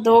2